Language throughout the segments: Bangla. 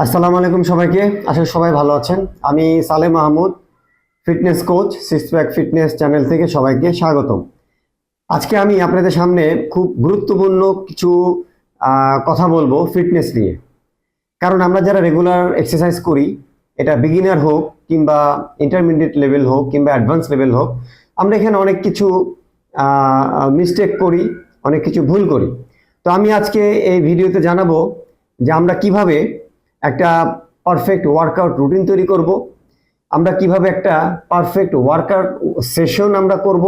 আসসালামু আলাইকুম সবাইকে। আশা করি সবাই ভালো আছেন। আমি Saleh Mahmud, fitness coach, six pack fitness channel থেকে সবাইকে স্বাগতম। আজকে আমি আপনাদের সামনে খুব গুরুত্বপূর্ণ কিছু কথা বলবো ফিটনেস নিয়ে। কারণ আমরা যারা রেগুলার এক্সারসাইজ করি, এটা বিগিনার হোক কিংবা ইন্টারমিডিয়েট লেভেল হোক কিংবা অ্যাডভান্স লেভেল হোক, আমরা এখানে অনেক কিছু মিস্টেক করি, অনেক কিছু ভুল করি। তো আমি আজকে এই ভিডিওতে জানাবো যে আমরা কিভাবে একটা পারফেক্ট ওয়ার্কআউট রুটিন তৈরি করব, আমরা কিভাবে একটা পারফেক্ট ওয়ার্কআউট সেশন আমরা করব,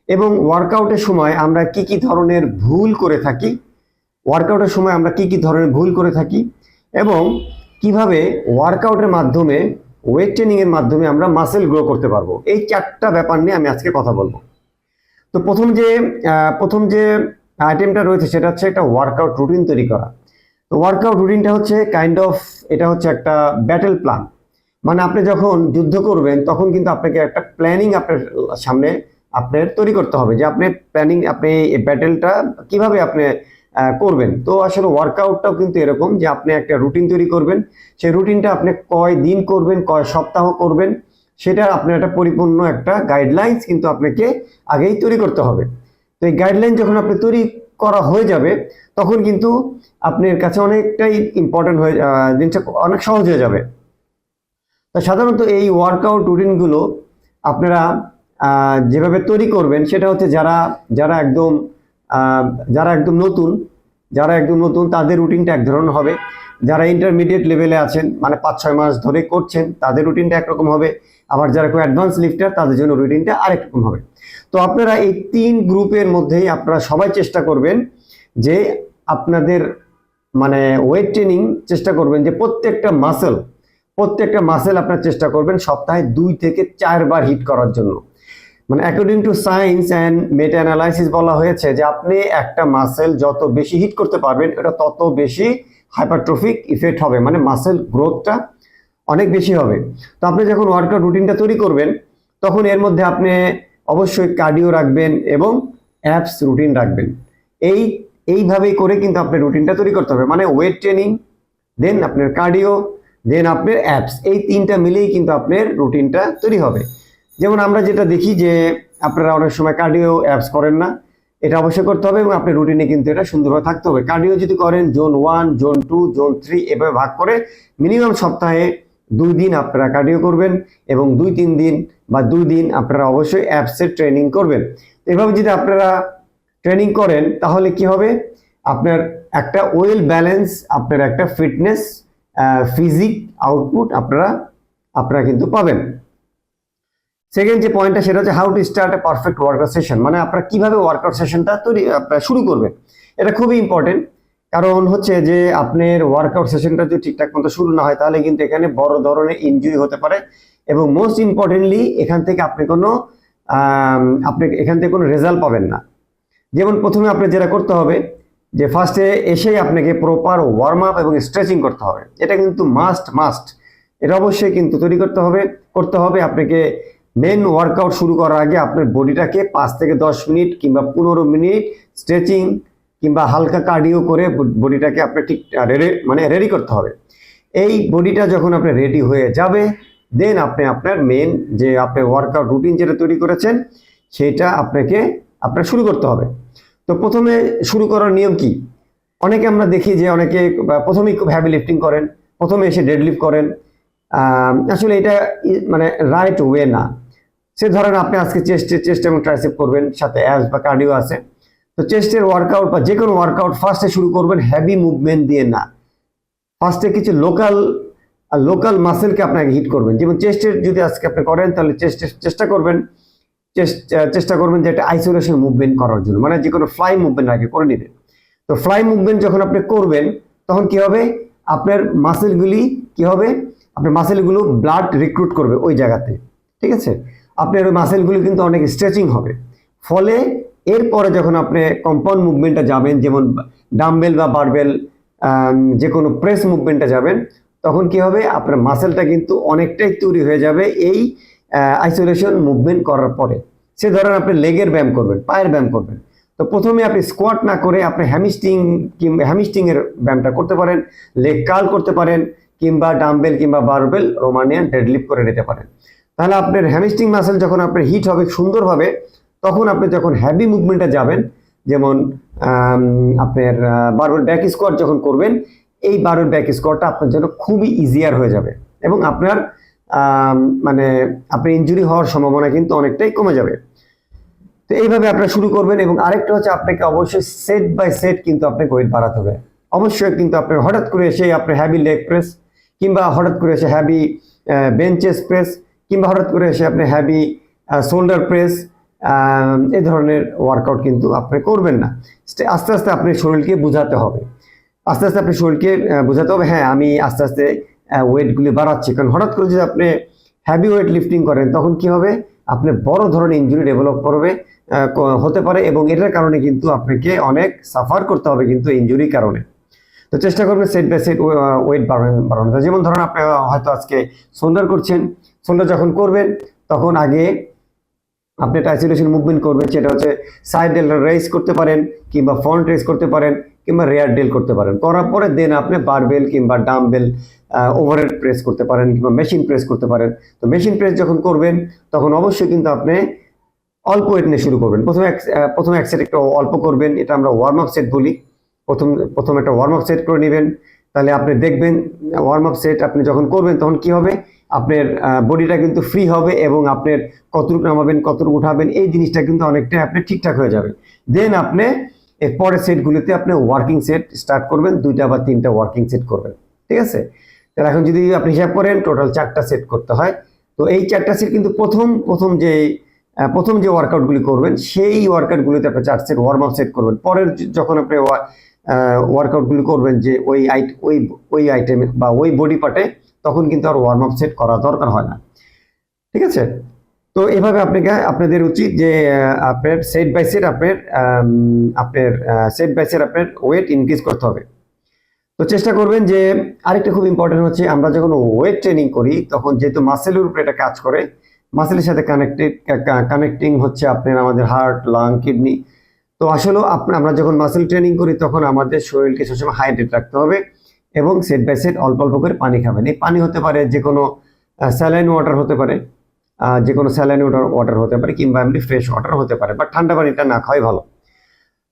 এবং ওয়ার্কআউটের সময় আমরা কি কি ধরনের ভুল করে থাকি, এবং কিভাবে ওয়ার্কআউটের মাধ্যমে ওয়েট ট্রেনিং এর মাধ্যমে আমরা মাসেল গ্রো করতে পারবো। এই চারটা ব্যাপার নিয়ে আমি আজকে কথা বলবো। তো প্রথম যে আইটেমটা রয়েছে সেটা হচ্ছে একটা ওয়ার্কআউট রুটিন তৈরি করা। তো ওয়ার্কআউট রুটিনটা হচ্ছে এটা হচ্ছে একটা ব্যাটেল প্ল্যান। মানে আপনি যখন যুদ্ধ করবেন তখন কিন্তু আপনাকে একটা প্ল্যানিং আপনার সামনে আপনার তৈরি করতে হবে, যে আপনি এই ব্যাটেলটা কিভাবে আপনি করবেন। তো আসলে ওয়ার্কআউটটাও কিন্তু এরকম, যে আপনি একটা রুটিন তৈরি করবেন। সেই রুটিনটা আপনি কয় দিন করবেন, কয় সপ্তাহ করবেন, সেটা আপনার একটা পরিপূর্ণ একটা গাইডলাইন্স কিন্তু আপনাকে আগেই তৈরি করতে হবে। তো এই গাইডলাইন যখন আপনি তৈরি করা হয়ে যাবে তখন কিন্তু আপনার কাছে অনেকটাই ইম্পর্টেন্ট জিনিসটা অনেক সহজ হয়ে যাবে। তো সাধারণত এই ওয়ার্কআউট রুটিনগুলো আপনারা যেভাবে তৈরি করবেন সেটা হচ্ছে যারা একদম নতুন তাদের রুটিনটা এক ধরনের হবে। যারা ইন্টারমিডিয়েট লেভেলে আছেন, মানে 5-6 মাস ধরে করছেন, তাদের রুটিনটা একরকম হবে। আবার যারা কোনো অ্যাডভান্স লিফটার, তাদের জন্য রুটিনটা আরেক রকম হবে। তো আপনারা এই 3 গ্রুপের মধ্যেই আপনারা সবাই চেষ্টা করবেন যে আপনাদের মানে ওয়েট ট্রেনিং চেষ্টা করবেন যে প্রত্যেকটা মাসেল আপনার চেষ্টা করবেন সপ্তাহে 2 থেকে 4 বার হিট করার জন্য। মানে according to science and meta analysis বলা হয়েছে যে আপনি একটা মাসেল যত বেশি হিট করতে পারবেন, এটা তত বেশি হাইপারট্রফিক ইফেক্ট হবে, মানে মাসেল গ্রোথটা অনেক বেশি হবে। তো আপনি যখন ওয়ার্কআউট রুটিনটা তৈরি করবেন তখন এর মধ্যে আপনি অবশ্যই কার্ডিও রাখবেন এবং অ্যাপস রুটিন রাখবেন। এইভাবেই করে কিন্তু আপনার রুটিনটা তৈরি করতে হবে, মানে ওয়েট ট্রেনিং, দেন আপনার কার্ডিও, দেন আপনার অ্যাপস, এই 3টা মিলেই কিন্তু আপনার রুটিনটা তৈরি হবে। যেমন আমরা যেটা দেখি যে আপনারা অনেক সময় কার্ডিও অ্যাপস করেন না, এটা অবশ্যই করতে হবে এবং আপনার রুটিনে কিন্তু এটা সুন্দরভাবে থাকতে হবে। কার্ডিও যদি করেন জোন 1, জোন 2, জোন 3 এভাবে ভাগ করে মিনিমাম সপ্তাহে 2 দিন আপনারা কার্ডিও করবেন এবং 2-3 দিন বা 2 দিন আপনারা অবশ্যই অ্যাপসের ট্রেনিং করবেন। এভাবে যদি আপনারা ট্রেনিং করেন তাহলে কি হবে, আপনার একটা ওয়েল ব্যালেন্স, আপনার একটা ফিটনেস ফিজিক আউটপুট আপনারা কিন্তু পাবেন। সেকেন্ড যে পয়েন্টটা সেটা হচ্ছে how to start A perfect workout session, মানে আপনারা কিভাবে ওয়ার্কআউট সেশনটা আপনারা শুরু করবেন। এটা খুবই ইম্পর্টেন্ট, কারণ হচ্ছে যে আপনার ওয়ার্কআউট সেশনটা যদি ঠিকঠাক মতো শুরু না হয় তাহলে কিন্তু এখানে বড় ধরনের ইনজুরি হতে পারে, এবং মোস্ট ইম্পর্টেন্টলি এখান থেকে আপনি এখান থেকে কোনো রেজাল্ট পাবেন না। যেমন প্রথমে আপনি যেটা করতে হবে যে ফার্স্টে এসেই আপনাকে প্রপার ওয়ার্ম আপ এবং স্ট্রেচিং করতে হবে। এটা কিন্তু মাস্ট, এটা অবশ্যই কিন্তু তৈরি করতে হবে। আপনাকে মেন ওয়ার্কআউট শুরু করার আগে আপনার বডিটাকে 5 থেকে 10 মিনিট কিংবা 15 মিনিট স্ট্রেচিং কিংবা হালকা কার্ডিও করে বডিটাকে আপনি ঠিক রেডি করতে হবে। এই বডিটা যখন আপনার রেডি হয়ে যাবে, দেন আপনি আপনার মেন যে আপনার ওয়ার্কআউট রুটিন যেটা তৈরি করেছেন সেটা আপনার শুরু করতে হবে। তো প্রথমে শুরু করার নিয়ম কি, অনেকে আমরা দেখি যে অনেকে প্রথমেই খুব হ্যাভি লিফটিং করেন, প্রথমে এসে ডেডলিফট করেন। আসলে এটা মানে রাইট ওয়ে না। সে ধরেন আপনি আজকে চেস্ট এবং ট্রাইসেপ করবেন, সাথে অ্যাবস বা কার্ডিও আছে, তো চেস্টের ওয়ার্কআউট বা যে কোনো ওয়ার্কআউট ফার্স্টে শুরু করবেন হ্যাভি মুভমেন্ট দিয়ে না। ফার্স্টে কিছু লোকাল মাসেলকে আপনাকে হিট করবেন। যেমন চেস্টের যদি আজকে আপনি করেন তাহলে চেষ্টা করবেন যে একটা আইসোলেশন মুভমেন্ট করার জন্য, মানে যে কোনো ফ্লাই মুভমেন্ট আগে করে নেবেন। তো ফ্লাই মুভমেন্ট যখন আপনি করবেন তখন কি হবে, আপনার মাসেলগুলো ব্লাড রিক্রুট করবে ওই জায়গাতে, ঠিক আছে। আপনার ওই মাসেলগুলো কিন্তু অনেক স্ট্রেচিং হবে, ফলে এরপরে যখন আপনি কম্পাউন্ড মুভমেন্টটা যাবেন, যেমন ডাম্বেল বা বারবেল, যে কোনো প্রেস মুভমেন্টটা যাবেন, তখন কি হবে, আপনার মাসেলটা কিন্তু অনেকটাই তৈরি হয়ে যাবে এই আইসোলেশন মুভমেন্ট করার পরে। সে ধরেন আপনি লেগের ব্যায়াম করবেন, পায়ের ব্যায়াম করবেন, তো প্রথমে আপনি স্কোয়াট না করে আপনি হ্যামিস্টিং এর ব্যায়ামটা করতে পারেন, লেগ কার্ল করতে পারেন, কিংবা ডাম্বেল কিংবা বারবেল রোমানিয়ান ডেডলিফট করে নিতে পারেন। তাহলে আপনার হ্যামস্ট্রিং মাসেল যখন আপনার হিট হবে সুন্দরভাবে, তখন আপনি যখন হ্যাভি মুভমেন্টে যাবেন, যেমন আপনার বারবেল ব্যাক স্কোয়াট যখন করবেন, এই বারবেল ব্যাক স্কোয়াটটা আপনার জন্য খুবই ইজিয়ার হয়ে যাবে এবং আপনার মানে আপনার ইনজুরি হওয়ার সম্ভাবনা কিন্তু অনেকটাই কমে যাবে। তো এইভাবে আপনারা শুরু করবেন। এবং আরেকটা হচ্ছে আপনাকে অবশ্যই সেট বাই সেট কিন্তু আপনাকে ওয়েট বাড়াতে হবে। অবশ্যই কিন্তু আপনি হঠাৎ করে এসে আপনি হ্যাভি লেগ প্রেস কিংবা হঠাৎ করে এসে হ্যাভি বেঞ্চেস প্রেস কিংবা হঠাৎ করে এসে আপনি হ্যাভি শোল্ডার প্রেস এই ধরনের ওয়ার্কআউট কিন্তু আপনি করবেন না। আস্তে আস্তে আপনি শরীরকে বোঝাতে হবে, আস্তে আস্তে আপনি শরীরকে বোঝাতে হবে হ্যাঁ আমি আস্তে আস্তে ওয়েটগুলি বাড়াচ্ছি। কারণ হঠাৎ করে যদি আপনি হ্যাভি ওয়েট লিফটিং করেন তখন কি হবে, আপনি বড় ধরনের ইনজুরি ডেভেলপ হতে পারে এবং এটার কারণে কিন্তু আপনাকে অনেক সাফার করতে হবে কিন্তু ইনজুরির কারণে। তো চেষ্টা করবেন সেট বাই সেট ওয়েট বাড়ানো। যেমন ধরুন আপনি হয়তো আজকে শোল্ডার করছেন, শোল্ডার যখন করবেন তখন আগে আপনি একটা আইসোলেশন মুভমেন্ট করবেন, সেটা হচ্ছে সাইড ডেল রেস করতে পারেন কিংবা ফ্রন্ট রেস করতে পারেন কিংবা রেয়ার ডেল করতে পারেন। করার পরে দেন আপনি বারবেল কিংবা ডাম্বেল ওভারহেড প্রেস করতে পারেন কিংবা মেশিন প্রেস করতে পারেন। তো মেশিন প্রেস যখন করবেন তখন অবশ্যই কিন্তু আপনি অল্প ওয়েট নিয়ে শুরু করবেন। প্রথমে এক সেট একটু অল্প করবেন, এটা আমরা ওয়ার্ম আপ সেট বলি। প্রথম একটা ওয়ার্ম আপ সেট করে নেবেন। তাহলে আপনি দেখবেন ওয়ার্ম আপ সেট আপনি যখন করবেন তখন কি হবে, আপনার বডিটা কিন্তু ফ্রি হবে এবং আপনার কতটুকু নামাবেন কতটুকু উঠাবেন এই জিনিসটা কিন্তু অনেকটাই আপনি ঠিকঠাক হয়ে যাবে। দেন আপনি এর পরের সেটগুলিতে আপনি ওয়ার্কিং সেট স্টার্ট করবেন, 2টা বা 3টা ওয়ার্কিং সেট করবেন, ঠিক আছে। তাহলে এখন যদি আপনি হিসাব করেন টোটাল 4টা সেট করতে হয়। তো এই 4টা সেট কিন্তু প্রথম যে ওয়ার্কআউটগুলি করবেন সেই ওয়ার্কআউটগুলিতে আপনি 4 সেট ওয়ার্ম আপ সেট করবেন। পরের যখন আপনি ওয়ার্কআউটগুলি করবেন যে ওই আইটেমে বা ওই বডি পার্টে, তখন কিন্তু আর ওয়ার্ম আপ সেট করা দরকার হয় না, ঠিক আছে। তো এভাবে আপনাদের উচিত যে আপনার সেট বাই সেট আপনার ওয়েট ইনক্রিজ করতে হবে। তো চেষ্টা করবেন যে আরেকটা খুব ইম্পর্টেন্ট হচ্ছে আমরা যখন ওয়েট ট্রেনিং করি তখন যেহেতু মাসেলের উপরে এটা কাজ করে, মাসেলের সাথে কানেক্টিং হচ্ছে আপনার আমাদের হার্ট, লাং, কিডনি। তো আসলে আমরা যখন মাসেল ট্রেনিং করি তখন আমাদের শরীরকে সবসময় হাইড্রেট রাখতে হবে এবং সেট বাই সেট অল্প অল্প করে পানি খাবেন। এই পানি হতে পারে যে কোনো স্যালাইন ওয়াটার হতে পারে, কিংবা এমনি ফ্রেশ ওয়াটার হতে পারে, বাট ঠান্ডা পানিটা না খাওয়াই ভালো।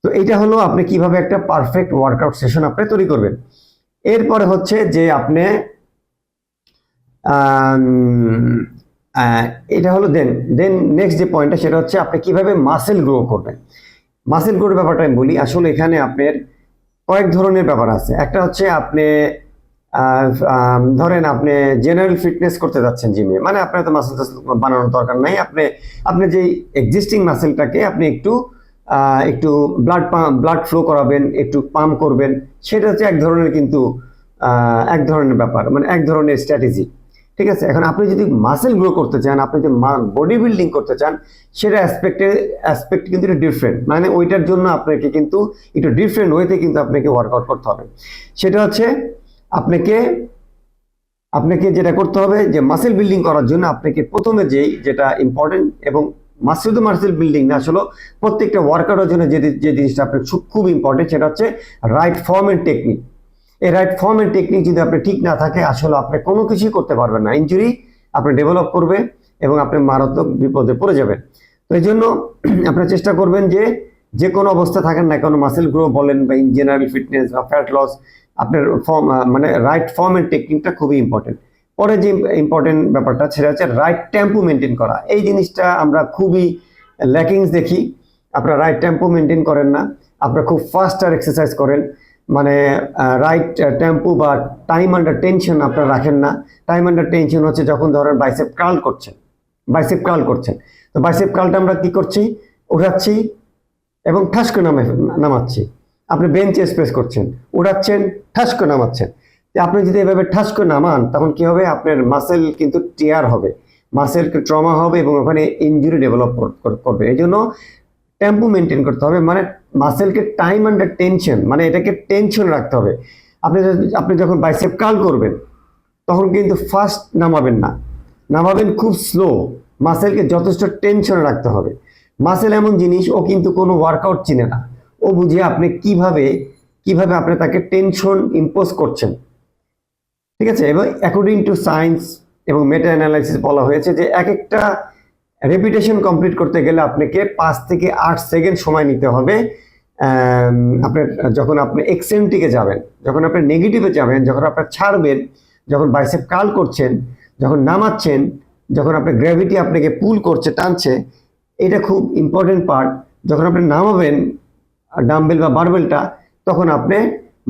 তো এইটা হলো আপনি কিভাবে একটা পারফেক্ট ওয়ার্কআউট সেশন আপনি তৈরি করবেন। এরপরে হচ্ছে যে আপনি এটা হলো দেন নেক্সট যে পয়েন্টটা সেটা হচ্ছে আপনি কিভাবে মাসেল গ্রো করবেন। মাসেল গ্রোর ব্যাপারটা আমি বলি। আসলে এখানে আপনার কয়েক ধরনের ব্যাপার আছে। একটা হচ্ছে আপনি ধরেন আপনি জেনারেল ফিটনেস করতে যাচ্ছেন জিমে, মানে আপনার তো মাসেল বানানোর দরকার নাই, আপনি যে এক্সিস্টিং মাসেলটাকে আপনি একটু ব্লাড ফ্লো করাবেন, একটু পাম্প করবেন, সেটা হচ্ছে এক ধরনের ব্যাপার, মানে এক ধরনের স্ট্র্যাটেজি, ঠিক আছে। এখন আপনি যদি মাসেল গ্রো করতে চান, আপনি যদি বডি বিল্ডিং করতে চান, সেটা অ্যাসপেক্ট কিন্তু একটু ডিফারেন্ট, মানে ওইটার জন্য আপনাকে কিন্তু একটু ডিফারেন্ট ওয়েতে কিন্তু আপনাকে ওয়ার্কআউট করতে হবে। সেটা হচ্ছে আপনাকে যেটা করতে হবে যে মাসেল বিল্ডিং করার জন্য আপনাকে প্রথমে যেটা ইম্পর্টেন্ট, এবং শুধু মাসেল বিল্ডিং না, আসলে প্রত্যেকটা ওয়ার্কআউটের জন্য যে জিনিসটা আপনার খুব ইম্পর্টেন্ট সেটা হচ্ছে রাইট ফর্ম এন্ড টেকনিক। এই রাইট ফর্ম এন্ড টেকনিক যদি আপনি ঠিক না থাকে আসলে আপনি কোনো কিছুই করতে পারবেন না, ইনজুরি আপনি ডেভেলপ করবে এবং আপনি মারাত্মক বিপদে পড়ে যাবেন। তো এই জন্য আপনারা চেষ্টা করবেন যে কোনো অবস্থা থাকেন না, কোনো মাসেল গ্রো বলেন বা ইন জেনারেল ফিটনেস বা ফ্যাট লস, আপনার মানে রাইট ফর্ম এন্ড টেকনিকটা খুবই ইম্পর্টেন্ট। পরে যে ইম্পর্টেন্ট ব্যাপারটা সেটা হচ্ছে রাইট টেম্পো মেনটেন করা। এই জিনিসটা আমরা খুবই ল্যাকিংস দেখি, আপনারা রাইট টেম্পো মেনটেন করেন না, আপনারা খুব ফাস্টার এক্সারসাইজ করেন, মানে রাইট টেম্পো বা টাইম আন্ডার টেনশন আপনারা রাখেন না। টাইম আন্ডার টেনশন হচ্ছে যখন ধরেন বাইসেপ কার্ল করছেন, তো বাইসেপ কার্লটা আমরা কি করছি, উঠাচ্ছি এবং ঠাস করে নামাচ্ছি। আপনি বেঞ্চ প্রেস করছেন, উঠাচ্ছেন, ঠাস করে নামাচ্ছেন। আপনি যদি এভাবে ঠাস করে নামান তখন কি হবে, আপনার মাসেল কিন্তু টিয়ার হবে, মাসেলকে ট্রমা হবে এবং ওখানে ইনজুরি ডেভেলপ করবে। এই জন্য টেম্পো মেনটেন করতে হবে, মানে মাসেলকে টাইম আন্ডার টেনশন, মানে এটাকে টেনশন রাখতে হবে। আপনি যখন বাইসেপ কার্ল করবেন তখন কিন্তু ফাস্ট নামাবেন খুব স্লো, মাসেলকে যথেষ্ট টেনশন রাখতে হবে। মাসেল এমন জিনিস, ও কিন্তু কোনো ওয়ার্কআউট চিনে না, ও বুঝে আপনি কিভাবে আপনি তাকে টেনশন ইম্পোজ করছেন। ঠিক আছে। এবং অ্যাকর্ডিং টু সায়েন্স এবং মেটা অ্যানালাইসিস বলা হয়েছে যে এক একটা রেপিটেশন কমপ্লিট করতে গেলে আপনাকে 5 থেকে 8 সেকেন্ড সময় নিতে হবে। আপনার যখন আপনি এক্সেন্ট্রিকে যাবেন, যখন আপনি নেগেটিভে যাবেন, যখন আপনার ছাড়বেন, যখন বাইসেপ কার্ল করছেন, যখন নামাচ্ছেন, যখন আপনার গ্র্যাভিটি আপনাকে পুল করছে, টানছে, এটা খুব ইম্পর্টেন্ট পার্ট। যখন আপনি নামাবেন ডাম্বেল বা বারবেলটা, তখন আপনি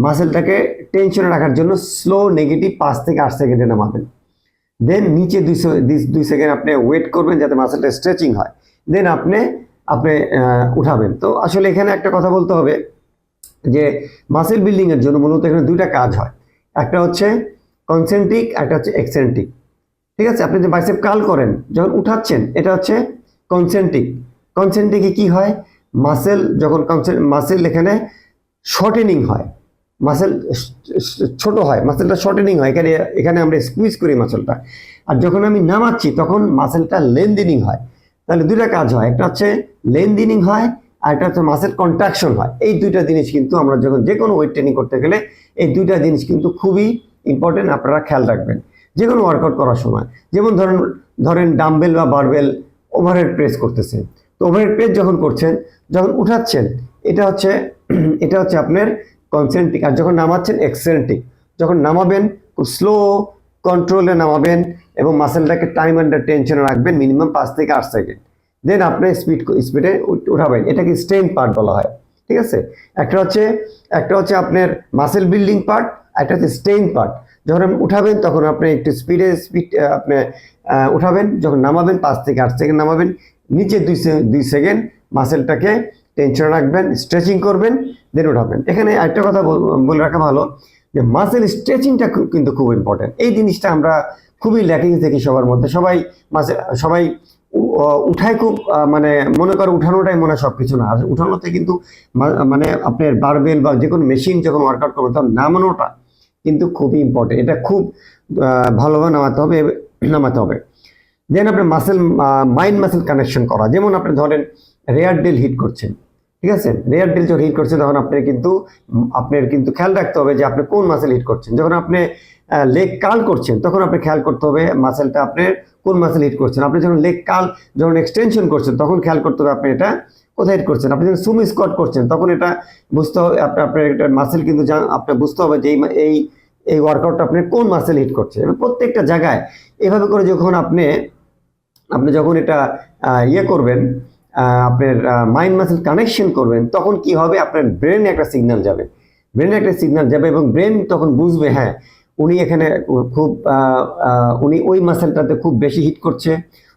মাসেলটাকে টেনশনে রাখার জন্য স্লো নেগেটিভ 5 থেকে 8 সেকেন্ডে নামাবেন। দেন নিচে 2 সেকেন্ড আপনি ওয়েট করবেন যাতে মাসেলটা স্ট্রেচিং হয়, দেন আপনি উঠাবেন। তো আসলে এখানে একটা কথা বলতে হবে যে মাসেল বিল্ডিং এর জন্য মূলত এখানে দুইটা কাজ হয়, একটা হচ্ছে কনসেন্ট্রিক, একটা হচ্ছে এক্সেন্ট্রিক। ঠিক আছে। আপনি যে বাইসেপ কার্ল করেন যখন উঠাচ্ছেন, এটা হচ্ছে কনসেন্ট্রিক। কনসেন্ট্রিকে কি হয়, মাসেল যখন মাসেল এখানে শর্টেনিং হয়, মাসেল ছোট হয়, মাসেলটা শর্টেনিং হয়, এখানে আমরা স্কুইজ করি মাসেলটা। আর যখন আমি নামাচ্ছি তখন মাসেলটা লেন্দিনিং হয়। তাহলে দুইটা কাজ হয়, একটা হচ্ছে লেন্দিনিং হয় আর একটা হচ্ছে মাসেল কন্ট্রাকশন হয়। এই দুইটা জিনিস কিন্তু আমরা যখন যে কোনো ওয়েট ট্রেনিং করতে গেলে এই দুইটা জিনিস কিন্তু খুবই ইম্পর্টেন্ট, আপনারা খেয়াল রাখবেন যে কোনো ওয়ার্কআউট করার সময়। যেমন ধরেন ডাম্বেল বা বারবেল ওভারহেড প্রেস করতেছেন, তো ওভারহেড প্রেস যখন করছেন, যখন উঠাচ্ছেন, এটা হচ্ছে আপনার কনসেন্ট্রিক, আর যখন নামাচ্ছেন এক্সেন্ট্রিক। যখন নামাবেন খুব স্লো কন্ট্রোলে নামাবেন এবং মাসেলটাকে টাইম আন্ডার টেনশনে রাখবেন মিনিমাম 5 থেকে 8 সেকেন্ড, দেন আপনি স্পিডে উঠাবেন। এটাকে স্ট্রেন পার্ট বলা হয়। ঠিক আছে। একটা হচ্ছে আপনার মাসেল বিল্ডিং পার্ট, একটা হচ্ছে স্ট্রেন পার্ট। যখন আপনি উঠাবেন তখন আপনি একটু স্পিড আপনি উঠাবেন, যখন নামাবেন 5 থেকে 8 সেকেন্ড নামাবেন, নিচে 2 সেকেন্ড মাসেলটাকে টেনশন রাখবেন, স্ট্রেচিং করবেন, দেন উঠাবেন। এখানে একটা কথা বলে রাখা ভালো যে মাসেল স্ট্রেচিংটা কিন্তু খুব ইম্পর্টেন্ট। এই জিনিসটা আমরা খুবই ল্যাকিং দেখি সবার মধ্যে। সবাই উঠায় খুব, মানে মনে করে উঠানোটাই মনে হয় সবকিছু না। আর উঠানোতে কিন্তু মানে আপনার বারবেল বা যে কোনো মেশিন যখন ওয়ার্কআউট করবেন তখন নামানোটা কিন্তু খুবই ইম্পর্টেন্ট। এটা খুব ভালোভাবে নামাতে হবে। দেন আপনার মাইন্ড মাসেল কানেকশন করা। যেমন আপনি ধরেন রেয়ার ডেল হিট করছেন, ঠিক আছে। রেয়ার ডেল যখন হিট করছেন তখন আপনার কিন্তু খেয়াল রাখতে হবে যে আপনি কোন মাসেল হিট করছেন। যখন আপনি লেগ কার্ল করছেন তখন আপনি খেয়াল করতে হবে মাসেলটা আপনার কোন মাসেল হিট করছেন। আপনি যখন লেগ কার্ল যখন এক্সটেনশন করছেন তখন খেয়াল করতে হবে আপনি এটা কোথায় হিট করছেন। আপনি যখন সুমি স্কোয়াট করছেন তখন এটা বুঝতে হবে আপনার একটা মাসেল কিন্তু আপনার বুঝতে হবে যে এই ওয়ার্কআউটটা আপনি কোন মাসেল হিট করছে। এবং প্রত্যেকটা জায়গায় এভাবে করে যখন আপনি যখন এটা করবেন, আপনার মাইন্ড মাসেল কানেকশন করবেন, তখন কি হবে, আপনার ব্রেনে একটা সিগন্যাল যাবে এবং ব্রেন তখন বুঝবে হ্যাঁ উনি এখানে খুব উনি ওই মাসেলটাতে খুব বেশি হিট করছে,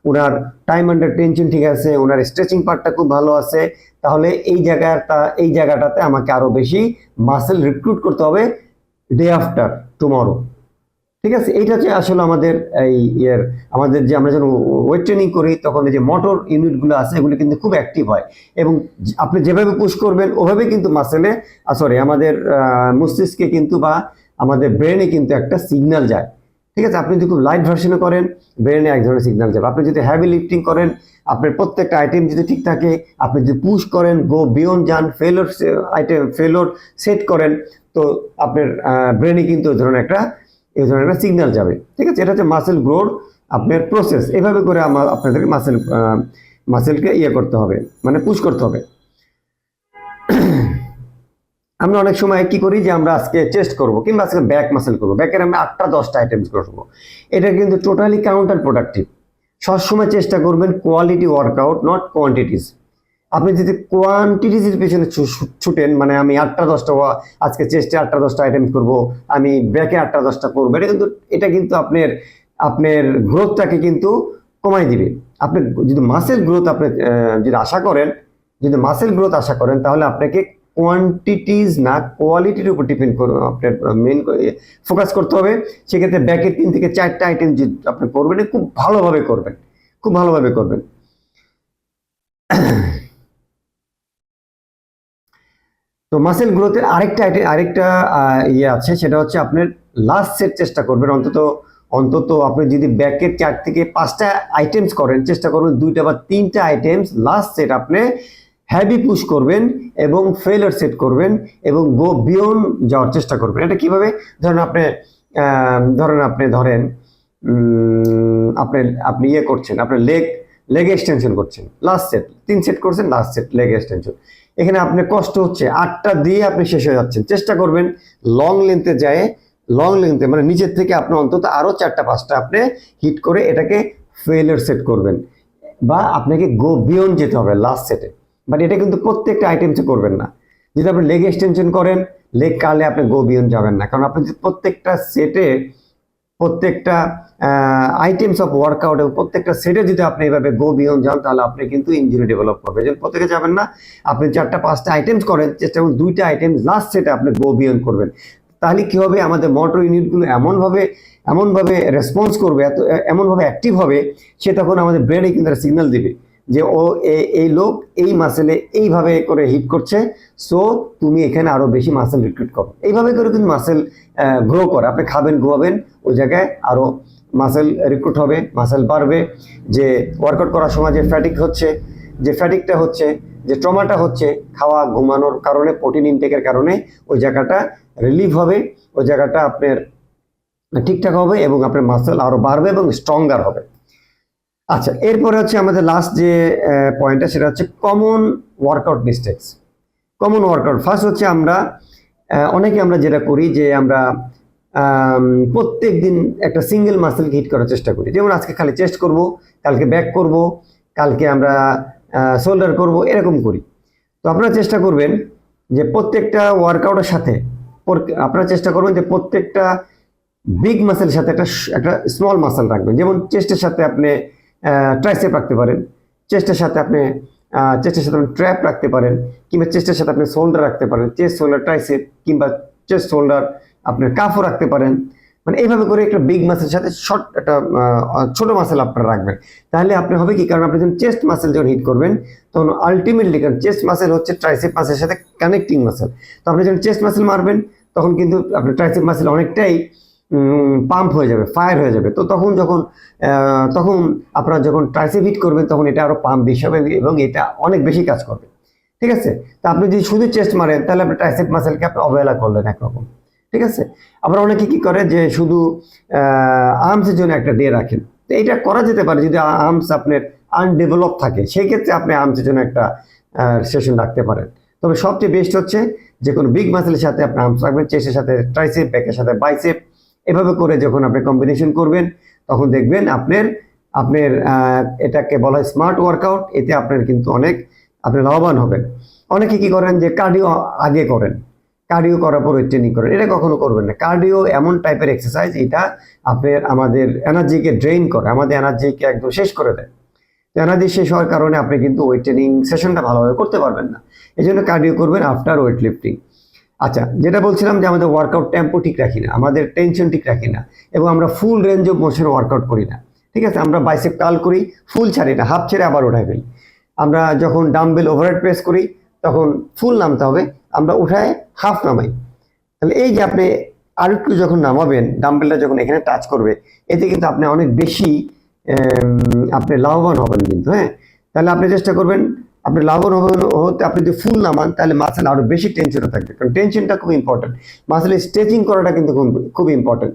ওনার টাইম আন্ডার টেনশন ঠিক আছে, ওনার স্ট্রেচিং পার্টটা খুব ভালো আছে, তাহলে এই জায়গাটাতে আমাকে আরো বেশি মাসেল রিক্রুট করতে হবে ডে আফটার টুমরো। ঠিক আছে। এইটা হচ্ছে আসলে আমাদের আমাদের যে আমরা যখন ওয়েট ট্রেনিং করি তখন এই যে মোটর ইউনিটগুলো আছে এগুলো কিন্তু খুব অ্যাক্টিভ হয় এবং আপনি যেভাবে পুশ করবেন ওভাবে কিন্তু আমাদের মস্তিষ্কে কিন্তু বা আমাদের ব্রেনে কিন্তু একটা সিগন্যাল যায়। ঠিক আছে। আপনি যদি খুব লাইট ভার্সনে করেন ব্রেনে এক ধরনের সিগন্যাল যাবে, আপনি যদি হ্যাভি লিফটিং করেন, আপনার প্রত্যেকটা আইটেম যদি ঠিক থাকে, আপনি যদি পুশ করেন, গো বিয়ন্ড যান, ফেলোর সেট করেন, তো আপনার ব্রেনে কিন্তু এই ধরনের একটা সিগন্যাল যাবে। ঠিক আছে। এটা হচ্ছে মাসেল গ্রোর আপনার প্রসেস। এভাবে করে আপনাদেরকে মাসেলকে করতে হবে, মানে পুশ করতে হবে। আমরা অনেক সময় কি করি যে আমরা আজকে চেস্ট করব কিংবা আজকে ব্যাক মাসেল করবো, ব্যাকের আমরা 8টা 10টা আইটেমস করবো। এটা কিন্তু টোটালি কাউন্টার প্রোডাক্টিভ। সবসময় চেষ্টা করবেন কোয়ালিটি ওয়ার্কআউট, নট কোয়ান্টিটিস। আপনি যদি কোয়ান্টিটিসের পেছনে ছুটেন, মানে আমি 8টা 10টা আজকে চেস্টে 8টা 10টা আইটেম করব, আমি ব্যাকে 8টা 10টা করবো, এটা কিন্তু আপনার গ্রোথটাকে কিন্তু কমাই দিবে। আপনি যদি মাসেল গ্রোথ আশা করেন তাহলে আপনাকে কোয়ান্টিটিস না কোয়ালিটির উপর ডিপেন্ড করে আপনার মেন ফোকাস করতে হবে। সেক্ষেত্রে ব্যাকের 3 থেকে 4টা আইটেম যদি আপনি করবেন খুব ভালোভাবে করবেন। তো মাসেল গ্রোথের আরেকটা আছে, সেটা হচ্ছে আপনার লাস্ট সেট চেষ্টা করবেন অন্তত আপনি যদি ব্যাকের 4 থেকে 5টা আইটেমস করেন, চেষ্টা করবেন 2টা বা 3টা আইটেমস লাস্ট সেট আপনি হেভি পুশ করবেন এবং ফেলার সেট করবেন এবং গো বিয়ন্ড যাওয়ার চেষ্টা করবেন। এটা কিভাবে, ধরেন আপনি ধরেন আপনি ইয়ে করছেন, আপনার লেগ এক্সটেনশন করছেন, লাস্ট সেট 3 সেট করছেন, লাস্ট সেট লেগ এক্সটেনশন। এখানে আপনার কষ্ট হচ্ছে, 8টা দিয়ে আপনি শেষ হয়ে যাচ্ছেন। চেষ্টা করবেন লং লেন্থে মানে নিচের থেকে আপনি অন্তত আরো 4টা 5টা আপনি হিট করে এটাকে ফেলিয়ার সেট করবেন, বা আপনাকে গো বিয়ন্ড যেতে হবে লাস্ট সেটে। বাট এটা কিন্তু প্রত্যেকটা আইটেমসে করবেন না। যদি আপনি লেগ এক্সটেনশন করেন, লেগ কার্লে আপনি গো বিয়ন্ড যাবেন না, কারণ আপনি যদি প্রত্যেকটা সেটে প্রত্যেকটা আইটেমস অফ ওয়ার্কআউট এবং প্রত্যেকটা সেটে যদি আপনি এভাবে গো বিয়ন্ড যান, তাহলে আপনি কিন্তু ইনজুরি ডেভেলপ করবে। যেন প্রত্যেকে যাবেন না, আপনি 4টা 5টা আইটেমস করেন, চেষ্টা করুন 2টা আইটেম লাস্ট সেটে আপনি গো বিয়ন্ড করবেন। তাহলে কি হবে, আমাদের মোটর ইউনিটগুলো এমনভাবে রেসপন্স করবে, এমনভাবে অ্যাক্টিভ হবে, সে তখন আমাদের ব্রেনে কিন্তু সিগন্যাল দিবে যে এই লোক এই মাসেলে এইভাবে করে হিট করছে, সো তুমি এখানে আরো বেশি মাসেল রিক্রুট করো। এইভাবে করে কিন্তু মাসেল গ্রো করে। আপনি খাবেন ঘুমাবেন, ওই জায়গায় আরো মাসেল রিক্রুট হবে, মাসেল বাড়বে। যে ওয়ার্কআউট করার সময় যে ফ্যাটিকটা হচ্ছে, যে ট্রমাটা হচ্ছে, খাওয়া ঘুমানোর কারণে, প্রোটিন ইনটেকের কারণে ওই জায়গাটা রিলিভ হবে, ওই জায়গাটা আপনার ঠিকঠাক হবে এবং আপনার মাসেল আরো বাড়বে এবং স্ট্রঙ্গার হবে। আচ্ছা, এরপরে হচ্ছে আমাদের লাস্ট যে পয়েন্টটা, সেটা হচ্ছে common workout mistakes. Common workout first হচ্ছে অনেকে আমরা যেটা করি যে আমরা প্রত্যেক দিন একটা সিঙ্গেল মাসেলকে হিট করার চেষ্টা করি। যেমন আজকে খালি চেস্ট করব, কালকে ব্যাক করব, কালকে আমরা শোল্ডার করব, এরকম করি। তো আপনারা চেষ্টা করবেন যে প্রত্যেকটা ওয়ার্কআউটের সাথে প্রত্যেকটা বিগ মাসেলের সাথে একটা স্মল মাসেল রাখবেন। যেমন চেস্টের সাথে আপনি ট্রাইসেপ রাখতে পারেন, চেস্টের সাথে আপনি ট্র্যাপ রাখতে পারেন, কিংবা চেস্টের সাথে আপনি শোল্ডার রাখতে পারেন, চেস্ট শোল্ডার ট্রাইসেপ, কিংবা চেস্ট শোল্ডার আপনার কাফও রাখতে পারেন। মানে এইভাবে করে একটা বিগ মাসেলের সাথে একটা ছোট মাসেল আপনারা রাখবেন। তাহলে আপনি হবে কি, কারণ আপনি যখন চেস্ট মাসেল যখন হিট করবেন, তখন আলটিমেটলি, কারণ চেস্ট মাসেল হচ্ছে ট্রাইসেপ মাসেলের সাথে কানেক্টিং মাসেল, তো আপনি যখন চেস্ট মাসেল মারবেন, তখন কিন্তু আপনার ট্রাইসেপ মাসেল অনেকটাই পাম্প হয়ে যাবে, ফায়ার হয়ে যাবে। তো তখন আপনারা যখন ট্রাইসেপ হিট করবেন, তখন এটা আরো পাম্প বেশি হবে এবং এটা অনেক বেশি কাজ করবে। ঠিক আছে? তো আপনি যদি শুধু চেস্ট মারেন, তাহলে আপনি ট্রাইসেপ মাসেলকে আপনি অবহেলা করলেন একরকম। ঠিক আছে? আবার অনেকে কি করে যে শুধু আর্মসের জন্য একটা ডে রাখেন। তো এটা করা যেতে পারে যদি আর্মস আপনার আনডেভেলপ থাকে, সেই ক্ষেত্রে আপনি আর্মসের জন্য একটা সেশন রাখতে পারেন। তবে সবচেয়ে বেস্ট হচ্ছে যে কোনো বিগ মাসেলের সাথে আপনি আর্মস রাখবেন, চেস্টের সাথে ট্রাইসেপ, ব্যাকের সাথে বাইসেপ। এভাবে করে যখন আপনি কম্বিনেশন করবেন, তখন দেখবেন আপনার এটাকে বলা হয় স্মার্ট ওয়ার্কআউট। এতে আপনার কিন্তু আপনি লাভবান হবেন। অনেকে কি করেন যে কার্ডিও আগে করেন, কার্ডিও করার পর ট্রেনিং করেন, এটা কখনো করবেন না। কার্ডিও এমন টাইপের এক্সারসাইজ, এটা আমাদের এনার্জিকে ড্রেইন করে, আমাদের এনার্জিকে একদম শেষ করে দেয়। এনার্জি শেষ হওয়ার কারণে আপনি কিন্তু ওয়েট ট্রেনিং সেশনটা ভালোভাবে করতে পারবেন না। এই জন্য কার্ডিও করবেন আফটার ওয়েট লিফটিং। আচ্ছা, যেটা বলছিলাম যে আমাদের ওয়ার্কআউট টেম্পো ঠিক রাখি না, আমাদের টেনশন ঠিক রাখি না, এবং আমরা full range of motion workout করি না। ঠিক আছে? আমরা বাইসেপ কার্ল করি, ফুল ছাড়ি না, হাফ ছেড়ে আবার উঠাই ফেলি। আমরা যখন ডাম্বেল ওভারহেড প্রেস করি, তখন ফুল নামতে হবে, আমরা উঠায় হাফ নামাই। তাহলে এই যে আপনি আরেকটু যখন নামাবেন, ডাম্বেলটা যখন এখানে টাচ করবে, এতে কিন্তু আপনি অনেক বেশি আপনি লাভবান হবেন কিন্তু। হ্যাঁ, তাহলে আপনি চেষ্টা করবেন, আপনি লাভবান হতে আপনি যদি ফুল নামান, তাহলে মাসেল আরো বেশি টেনশনে থাকবে, কারণ টেনশনটা খুব ইম্পর্টেন্ট। মাসেল স্ট্রেচিং করাটা কিন্তু খুব ইম্পর্টেন্ট।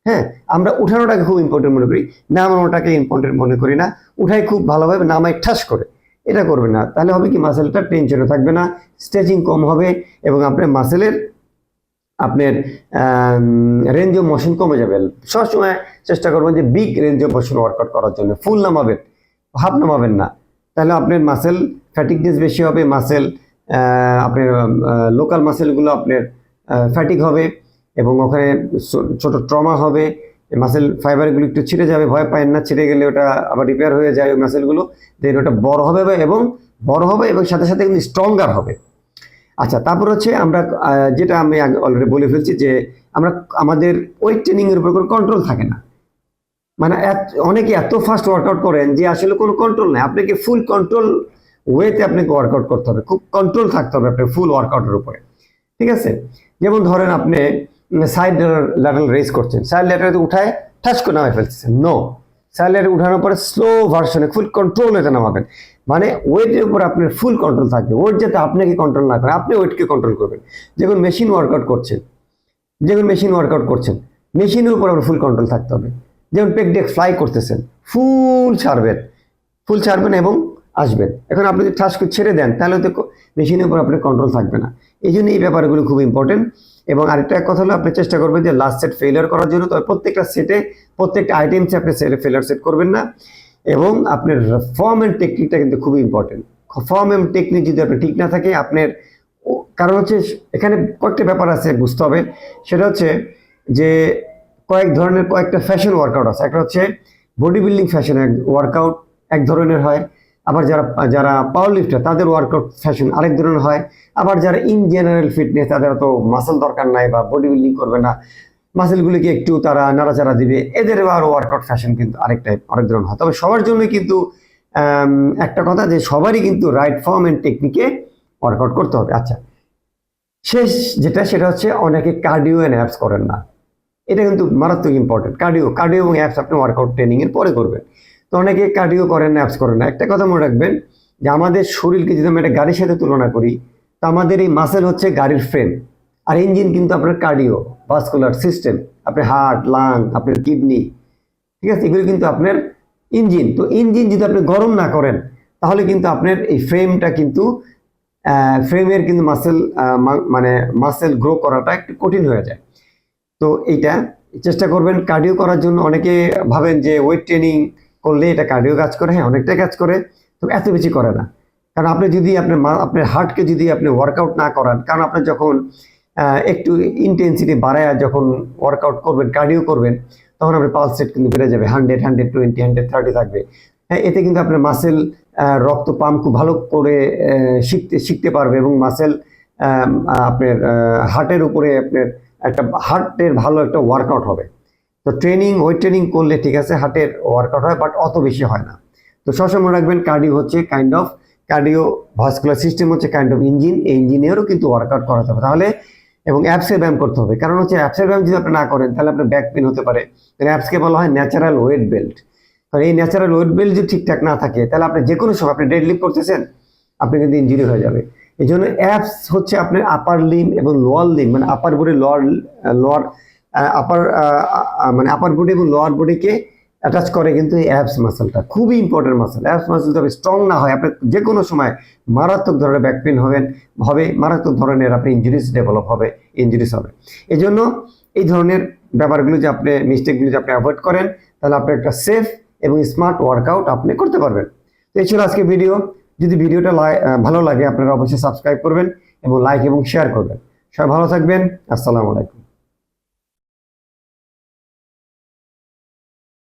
হ্যাঁ, আমরা উঠানোটাকে খুব ইম্পর্টেন্ট মনে করি, নামানোটাকে ইম্পর্টেন্ট মনে করি না। উঠাই খুব ভালোভাবে, নামাই ঠাস করে, এটা করবেন না। তাহলে হবে কি, মাসেলটা টেনশনে থাকবে না, স্ট্রেচিং কম হবে এবং আপনার মাসেলের রেঞ্জ অফ মোশন কমে যাবে। সবসময় চেষ্টা করবেন যে big range of motion workout করার জন্য ফুল নামাবেন, হাফ নামাবেন না। তাহলে আপনার মাসেল ফ্যাটিকনেস বেশি হবে, আপনার লোকাল মাসেলগুলো আপনার ফ্যাটিক হবে এবং ওখানে ছোট ট্রমা হবে, মাসেল ফাইবারগুলো একটু ছিঁড়ে যাবে। ভয় পায় না, ছিঁড়ে গেলে ওটা আবার রিপেয়ার হয়ে যায় ওই মাসেলগুলো, দেন ওটা বড় হবে এবং সাথে সাথে কিন্তু স্ট্রঙ্গার হবে। আচ্ছা, তারপর হচ্ছে আমরা যেটা আমি অলরেডি বলে ফেলছি যে আমাদের ওয়েট ট্রেনিং এর উপর কোনো কন্ট্রোল থাকে না। মানে অনেকে এত ফাস্ট ওয়ার্কআউট করেন যে আসলে কোনো কন্ট্রোল নেই। আপনাকে ফুল কন্ট্রোল ওয়েতে আপনাকে ওয়ার্কআউট করতে হবে, খুব কন্ট্রোল থাকতে হবে আপনার ফুল ওয়ার্কআউটের উপরে। ঠিক আছে? যেমন ধরেন আপনি সাইড ল্যাটারাল রেজ করছেন, সাইড ল্যাটারাল উঠায় ঠাস করে নামাই ফেলতেছেন। নো, সাইড ল্যাটারাল উঠানোর পরে স্লো ভার্সনে ফুল কন্ট্রোল এতে নামাবেন। মানে ওয়েটের উপর আপনার ফুল কন্ট্রোল থাকবে, ওয়েট যাতে আপনাকে কন্ট্রোল না করে, আপনি ওয়েটকে কন্ট্রোল করবেন। যখন মেশিন ওয়ার্কআউট করছেন, মেশিনের উপর আপনার ফুল কন্ট্রোল থাকতে হবে। যেমন পেক ডেক ফ্লাই করতেছেন, ফুল ছাড়বেন এবং আসবেন। এখন আপনি যদি ঠাস করে ছেড়ে দেন তাহলে তো মেশিনের উপর আপনার কন্ট্রোল থাকবে না। এই জন্য এই ব্যাপারগুলো খুব ইম্পর্টেন্ট। এবং আরেকটা কথা হলো, আপনি চেষ্টা করবেন যে লাস্ট সেট ফেলিয়ার করার জন্য। তবে প্রত্যেকটা সেটে প্রত্যেকটা আইটেমসে আপনি ফেলিয়ার সেট করবেন না। এবং আপনার ফর্ম অ্যান্ড টেকনিকটা কিন্তু খুবই ইম্পর্টেন্ট। ফর্ম অ্যান্ড টেকনিক যদি আপনার ঠিক না থাকে, আপনার কারণ হচ্ছে এখানে কয়েকটা ব্যাপার আছে বুঝতে হবে। সেটা হচ্ছে যে কয়েকটা ফ্যাশন ওয়ার্কআউট আছে। একটা হচ্ছে বডি বিল্ডিং ফ্যাশন ওয়ার্কআউট এক ধরনের হয়, আবার যারা পাওয়ার লিফটার তাদের ওয়ার্কআউট ফ্যাশন আরেক ধরনের হয়, আবার যারা ইন জেনারেল ফিটনেস তাদের তো মাসেল দরকার নাই বা বডি বিল্ডিং করবে না, মাসেলগুলিকে একটু তারা নাড়াচাড়া দিবে, এদের আবার ওয়ার্কআউট ফ্যাশন কিন্তু আরেক ধরনের হয়। তবে সবার জন্যই কিন্তু একটা কথা যে সবারই কিন্তু রাইট ফর্ম অ্যান্ড টেকনিকে ওয়ার্কআউট করতে হবে। আচ্ছা, শেষ সেটা হচ্ছে অনেকে কার্ডিও অ্যান্ড অ্যাপস করেন না। এটা কিন্তু মারাত্মক ইম্পর্টেন্ট। কার্ডিও এবং অ্যাপস আপনি ওয়ার্কআউট ট্রেনিং এর পরে করবেন। তো অনেকে কার্ডিও করেন না, অ্যাপস করেন না। একটা কথা মনে রাখবেন যে আমাদের শরীরকে যদি আমরা একটা গাড়ির সাথে তুলনা করি, তো আমাদের এই মাসেল হচ্ছে গাড়ির ফ্রেম, আর ইঞ্জিন কিন্তু আপনার কার্ডিও ভাস্কুলার সিস্টেম, আপনার হার্ট, লাং, আপনার কিডনি, ঠিক আছে, এগুলো কিন্তু আপনার ইঞ্জিন। তো ইঞ্জিন যদি আপনি গরম না করেন তাহলে কিন্তু আপনার এই ফ্রেমটা কিন্তু ফ্রেমের কিন্তু মাসেল গ্রো করাটা একটু কঠিন হয়ে যায়। তো এইটা চেষ্টা করবেন কার্ডিও করার জন্য। অনেকে ভাবেন যে ওয়েট ট্রেনিং করলে এটা কার্ডিও কাজ করে, হ্যাঁ অনেকটাই কাজ করে, তো এত বেশি করে না। কারণ আপনি যদি আপনার হার্টকে যদি আপনি ওয়ার্কআউট না করান, কারণ আপনি যখন একটু ইন্টেন্সিটি বাড়ায় যখন ওয়ার্কআউট করবেন, কার্ডিও করবেন, তখন আপনার পালস রেট কিন্তু বেড়ে যাবে, 100, 120, 130 থাকবে। হ্যাঁ, এতে কিন্তু আপনার মাসেল রক্ত পাম্প খুব ভালো করে শিখতে পারবে এবং মাসেল আপনার হার্টের উপরে আপনার একটা হার্টের ভালো একটা ওয়ার্কআউট হবে। তো ওয়েট ট্রেনিং করলে ঠিক আছে হার্টের ওয়ার্কআউট হয়, বাট অত বেশি হয় না। তো সবসময় রাখবেন কার্ডিও হচ্ছে কার্ডিও ভাস্কুলার সিস্টেম হচ্ছে কাইন্ড অফ ইঞ্জিন। এই ইঞ্জিনিয়ারও কিন্তু ওয়ার্কআউট করাতে হবে তাহলে, এবং অ্যাপসের ব্যায়াম করতে হবে। কারণ হচ্ছে অ্যাপসের ব্যায়াম যদি আপনি না করেন তাহলে আপনার ব্যাক পেন হতে পারে। অ্যাপসকে বলা হয় ন্যাচারাল ওয়েট বেল্ট। কারণ এই ন্যাচারাল ওয়েট বেল্ট যদি ঠিকঠাক না থাকে তাহলে আপনি যে কোনো সময় আপনি ডেড লিফট করতেছেন, আপনি কিন্তু ইঞ্জুরি হয়ে যাবে। এই জন্য অ্যাপস হচ্ছে আপনার আপার লিম এবং লোয়ার লিম, মানে আপার বডি আপার বডি এবং লোয়ার বডিকে অ্যাটাচ করে কিন্তু এই অ্যাপস মাসেলটা খুবই ইম্পর্টেন্ট মাসেল। অ্যাপস মাসেল তবে স্ট্রং না হয় আপনার যে কোনো সময় মারাত্মক ধরনের ব্যাক পেন হবে, মারাত্মক ধরনের আপনি ইঞ্জুরিজ হবে। এই জন্য এই ধরনের ব্যাপারগুলো যে আপনি মিস্টেকগুলো যে আপনি অ্যাভয়েড করেন, তাহলে আপনি একটা সেফ এবং স্মার্ট ওয়ার্কআউট আপনি করতে পারবেন। তো এই ছিল আজকে ভিডিও। যদি ভিডিওটা ভালো লাগে আপনারা অবশ্যই সাবস্ক্রাইব করবেন এবং লাইক এবং শেয়ার করবেন। সবাই ভালো থাকবেন। আসসালামু আলাইকুম।